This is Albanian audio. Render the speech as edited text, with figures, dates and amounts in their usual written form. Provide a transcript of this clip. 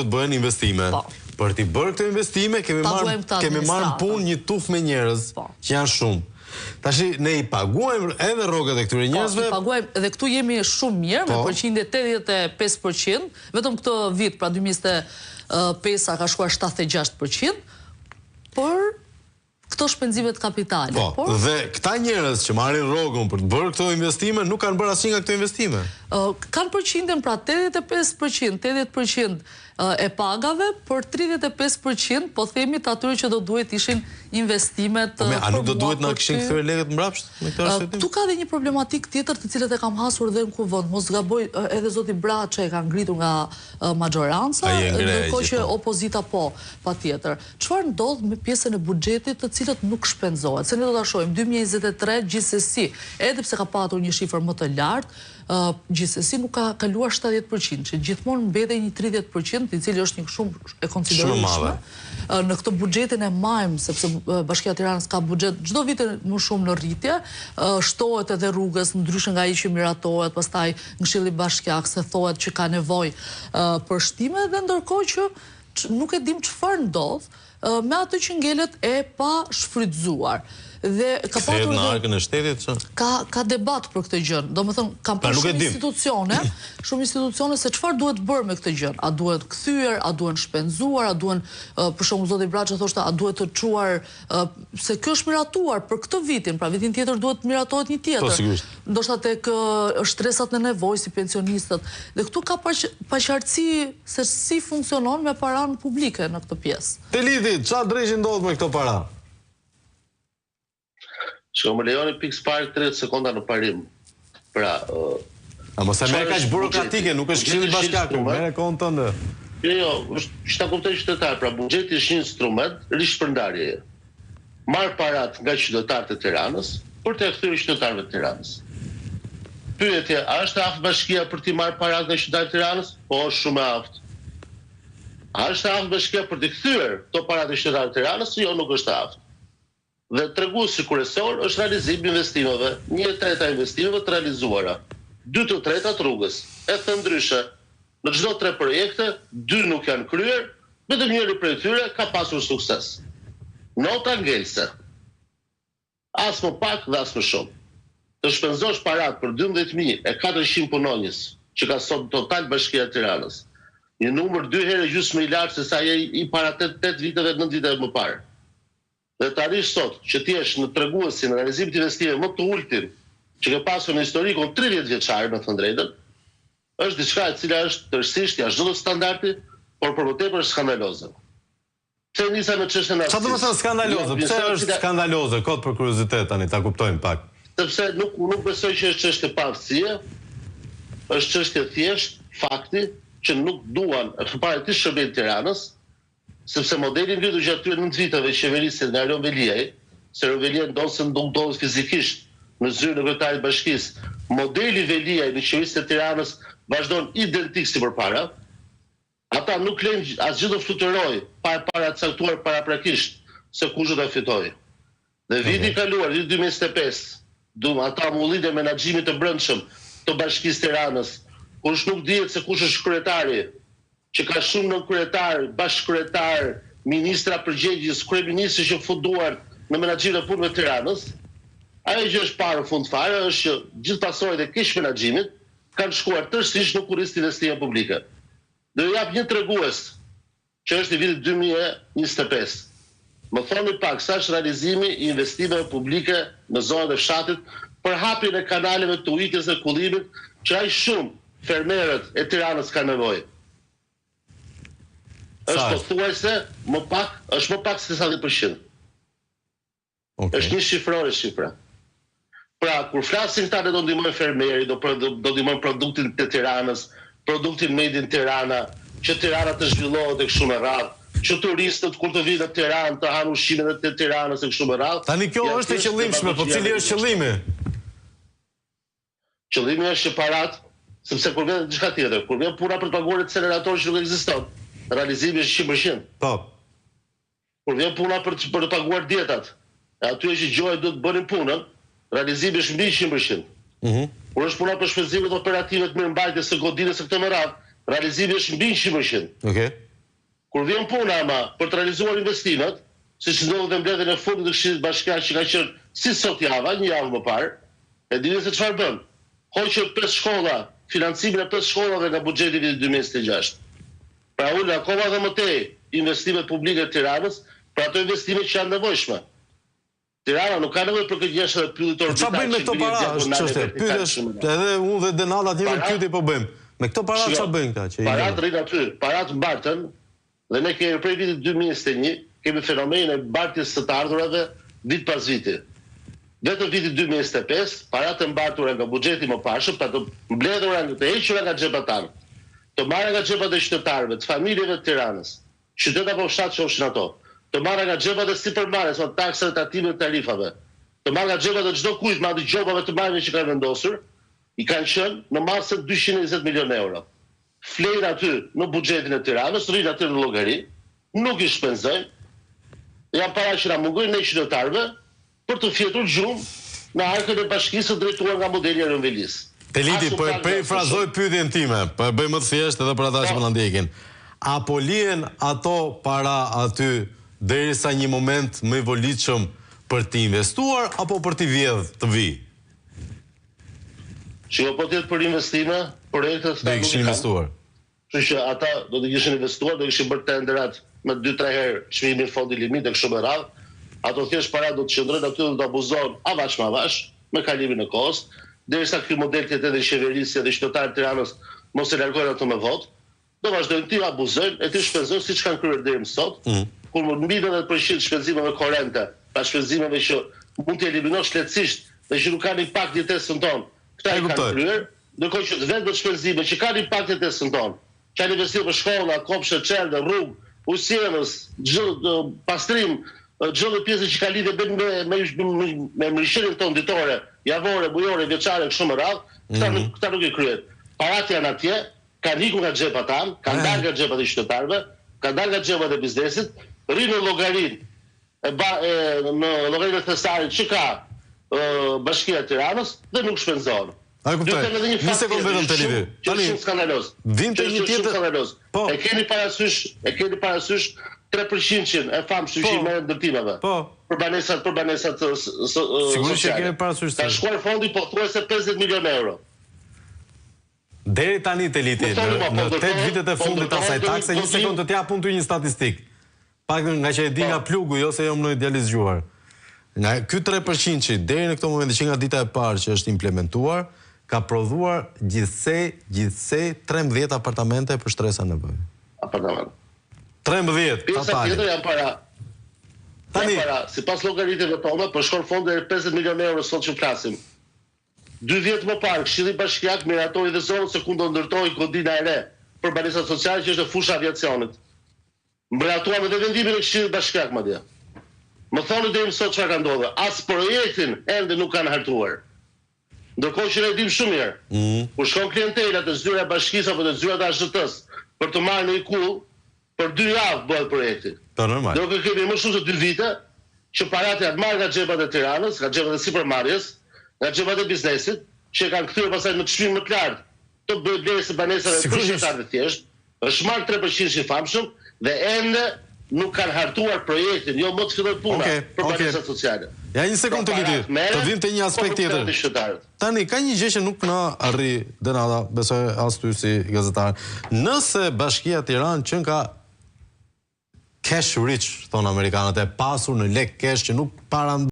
duhet bëhen investime. Për t'i bërë këto investime, kemi marrë punë një tuf me njerëz që janë shumë. Tashi, ne i paguajmë edhe rrogat e këtyre njerëzve. I paguajmë, edhe këtu jemi shumë mirë, me përqindje 85%, vetëm këtë vit, pra 2025 ka shkuar 76%, për këto shpenzimet kapitale. Dhe këta njerëz që marrin rrogën për të bërë këto investime, nuk kanë bërë asnjë nga këto investime. Kanë përqindjen pra 85%, 80% e pagave, për 35% po themi të atyre që do duhet ishin investimet për mua. A nuk do duhet na kishin kthyer lekët mbrapsht me këtë arsye? Ktu ka edhe një problematik tjetër të cilët e kam hasur dhe në kuvend. Mos gaboj, edhe zoti Braçe e ka ngritur nga majoranca, ndërkohë që opozita patjetër. Çfarë ndodh me pjesën e buxhetit të cilët nuk shpenzohet? Se ne do ta shohim 2023 gjithsesi, edhe pse ka patur një shifër më të lartë, gjithsesi nuk ka kaluar 70%, që gjithmonë mbetej një 30%, i cili është një shumë e konsiderueshme. Në këtë buxhetin e majm, sepse Bashkia e Tiranës ka buxhet çdo vit më shumë në rritje, shtohet edhe rrugës, ndryshe nga ai që miratohet, pastaj në Këshilli Bashkiak se thuhet që ka nevojë për shtime, dhe ndërkohë që nuk e dim çfarë ndodh me atë që ngelet e pa shfrytzuar. Dhe ka patur në arkën e shtetit ka debat për këtë gjë. Domethënë kanë pasur shumë institucione se çfarë duhet bërë me këtë gjë. A duhet kthyer, a duhet shpenzuar, a duhen, për shembull zoti Braçe thoshte, a duhet të çuar, se kjo është miratuar për këtë vitin, pra vitin tjetër duhet miratohet një tjetër. Ndoshta tek shtresat në nevojë si pensionistët. Dhe këtu ka paqartësi se si funksionon me paranë publike në këtë pjesë. Te lidhi, çfarë drejtë ndodh me këto para? Që më lejoni pikë parë 30 sekonda në parim. Pra, mos e merr kaq burokratike, nuk është Këshilli Bashkiak, merr kohën tënde. Jo, është ta kuptoj qytetar, pra buxheti është një instrument rishpërndarjeje. Marr parat nga qytetarët e Tiranës për të kthyer qytetarëve të Tiranës. Pyetja, a është aftë Bashkia për të marrë parat nga qytetarët e Tiranës? Po, është shumë e aftë. A është aftë Bashkia për të kthyer këto parat e qytetarëve të Tiranës? Jo, nuk është aftë. Dhe treguesi kryesor është realizimi i investimeve, 1/3 e investimeve të realizuara, 2/3 të rrugës. E të ndryshe, në çdo 3 projekte, 2 nuk janë kryer, vetëm njëri prej tyre ka pasur sukses. Nota ngelse. As më pak dhe as më shumë. Të shpenzosh parat për 12.400 punonjës, që ka sot total Bashkia e Tiranës. Një numër 2 herë gjysmë i lartë se sa i para 8 viteve, 9 viteve më parë. Dhe të arrish sot që ti jesh në treguesin në realizimit të investimeve më të ultin që ke pasur në historikun 30 vjeçar, me thënë drejtën, është diçka e cila është tërësisht jashtë çdo standardi, por për më tepër skandaloze. Pse nisa në çështën e çfarë do të thonë skandaloze? Pse është skandaloze? Kot për kuriozitet tani ta kuptojmë pak. Sepse nuk besoj që është çështje pa aftësie, është çështje thjesht fakti që nuk duan përpara të shërbejnë Tiranës, sepse modeli ngritur gjatë këtyre 9 viteve qeverisë nga Erjon Veliaj, se Erjon Veliaj ndodhet fizikisht në zyrën e kryetarit të bashkisë, modeli Veliaj në qeverisë të Tiranës vazhdon identik si përpara. Ata nuk lejnë asgjë të fluturojë para caktuar paraprakisht se kush do ta fitojë. Dhe viti i kaluar, viti 2025, ata mullitë e menaxhimit të brendshëm të bashkisë Tiranës, kush nuk dihet se kush është kryetari, që ka shumë në kryetar, bashkëkryetar, ministra përgjegjës, kryeministri që futuar në menaxhimin e punëve të Tiranës, ajo që është parë në fund fare është që gjithë pasojat e keq menaxhimit kanë shkuar tërësisht në kurriz të investimeve publike. Dhe ju jap një tregues që është i vitit 2025. Më thoni pak sa është realizimi i investimeve publike në zonat e fshatit për hapjen e kanaleve të ujitjes dhe kullimit që aq shumë fermerët e Tiranës kanë nevojë. Është pothuajse më pak se 70%. Është një shifra. Pra, kur flasin këta ne do ndihmojnë fermerin, do ndihmojnë produktin të Tiranës, produktin made in Tirana, që Tirana të zhvillohet e kështu me radhë, që turistët kur të vinë në Tiranë të hanë ushqimet e Tiranës e kështu me radhë. Tani kjo është e qëllimshme, po cili është qëllimi? Qëllimi është që parat, sepse kur vjen diçka tjetër, kur vjen puna për të paguar akselerator që nuk ekziston, realizimi është 100%. Po. Kur vjen puna për të paguar dietat, aty që gjoja duhet të bënin punën, realizimi është mbi 100%. Kur është puna për shpenzimet operative të mirëmbajtjes së godinës së këtë me radhë, realizimi është mbi 100%. Kur vjen puna ama për të realizuar investimet, siç ndodhi në mbledhjen e fundit të Këshillit Bashkiak që ka qenë si sot java, një javë më parë, e dini se çfarë bën? Hoqë 5 shkolla, financimin e 5 shkollave nga buxheti i vitit 2026. Pra ul akoma dhe më tej investimet publike të Tiranës, për ato investime që janë nevojshme. Tirana nuk ka nevojë për këtë gjë të pyllitor. Çfarë bëjmë me këto para? Ç'është? Pyetesh, edhe unë dhe Denalla një pyetje po bëjmë. Me këto para çfarë bëjnë këta që parat rrin aty, parat mbarten dhe ne kemi prej vitit 2021 kemi fenomenin e mbartjes së të ardhurave vit pas viti. Vetëm vitit 2025, parat e mbartura nga buxheti më parshëm, pra të mbledhura të hequra nga xhepat tanë, të marra nga xhepat e qytetarëve, të familjeve të Tiranës, qytet apo fshat që ofshin ato, të marra nga xhepat e sipërmarrjes, me taksat e tatimit të tarifave, të marra nga xhepat e çdo kujt, madje gjobave të marrëve që kanë vendosur, i kanë qenë në masë 220 milion euro. Flejnë aty në buxhetin e Tiranës, rrinë aty në llogari, nuk i shpenzojnë, janë para që na mungojnë ne qytetarëve për të fjetur gjumë në arkën e bashkisë drejtuar nga modeli Rënvelis. Teliti, po e perifrazoj pyetjen time, po e bëj më të thjeshtë edhe për ata që më ndjekin. Apo lihen ato para aty derisa një moment më i volitshëm për të investuar apo për të vjedh të vi? Që po të jetë për investime, projekte do kishin investuar. Kështu që ata do të kishin investuar, do kishin bërë tenderat me 2-3 herë çmimin fondi limit e kështu me radhë. Ato thjesht para do të qëndrojnë aty dhe do abuzojnë avash me avash me kalimin e kohës, derisa ky model të jetë edhe qeverisja dhe qytetarët e Tiranës mos e largojnë ato me votë, do vazhdojnë të abuzojnë e të shpenzojnë siç kanë kryer deri më sot, kur mbi 90% shpenzimeve korrente, pa shpenzimeve që mund të eliminosh lehtësisht dhe që nuk kanë impakt në jetesën tonë, këta i kanë kryer, ndërkohë që vetëm shpenzime që kanë impakt në jetesën tonë, që janë investime për shkolla, kopshte, çelde, rrugë, usjellës, pastrim, çdo pjesë që ka lidhje me mrishtërjen tonë ditore, javore, bujore, vjeçare kështu me radhë, këta nuk i kryet. Parat janë atje, kanë ikur nga xhepat tanë, kanë dalë nga xhepat e qytetarëve, kanë dalë nga xhepat e biznesit, rrinë në llogarinë në llogarinë thesarit që ka Bashkia e Tiranës dhe nuk shpenzohen. A kuptoj. Një sekondë vetëm Teliti. Tani shumë skandaloz. Vinte një tjetër. Po. E keni parasysh 3% e famshëm që merren ndërtimeve. Po. Për banesat sigurisht që kemi parasysh. Ka shkuar fondi pothuajse 50 milion euro. Deri tani Teliti, në 8 vitet e fundit asaj takse, një sekondë të jap unë ty një statistik. Pak nga që e di nga plugu, jo se jam në idealizuar. Nga ky 3% që deri në këtë moment që nga dita e parë që është implementuar, ka prodhuar gjithsej 13 apartamente për shtresa nevojë. Apartamente. 13 pjesa tjetër janë para. Tani, sipas llogaritëve tona, po shkon fondi 50 milionë euro sot që flasim. 2 vjet më parë, Këshilli Bashkiak miratoi dhe zonën se ku do ndërtohej kodina e re për banesat sociale që është fusha aviacionit. Mbratuam edhe vendimin e Këshillit Bashkiak madje. Më thonë deri më sot çfarë ka ndodhur. As projektin ende nuk kanë hartuar. Ndërkohë që ne dim shumë mirë. Kur shkon klientela të zyra bashkisë apo të zyra të ASHT-s për të marrë në ikull, për 2 javë bëhet projekti. Po normal. Do të kemi më shumë se 2 vite që parat janë marrë nga xhepat e Tiranës, nga xhepat e sipërmarrjes, nga xhepat e biznesit, që kanë kthyer pastaj në çmim më të lartë të blerjes së banesave për qytetarët e thjeshtë. Është marrë 3% i famshëm dhe ende nuk kanë hartuar projektin, jo më të filloj puna për banesat sociale. Ja një sekundë Teliti, të vim te një aspekt tjetër. Tani ka një gjë që nuk na arri Denalla, besoj as ty si gazetar. Nëse Bashkia e Tiranës që ka cash rich, thonë amerikanët, e pasur në lek cash që nuk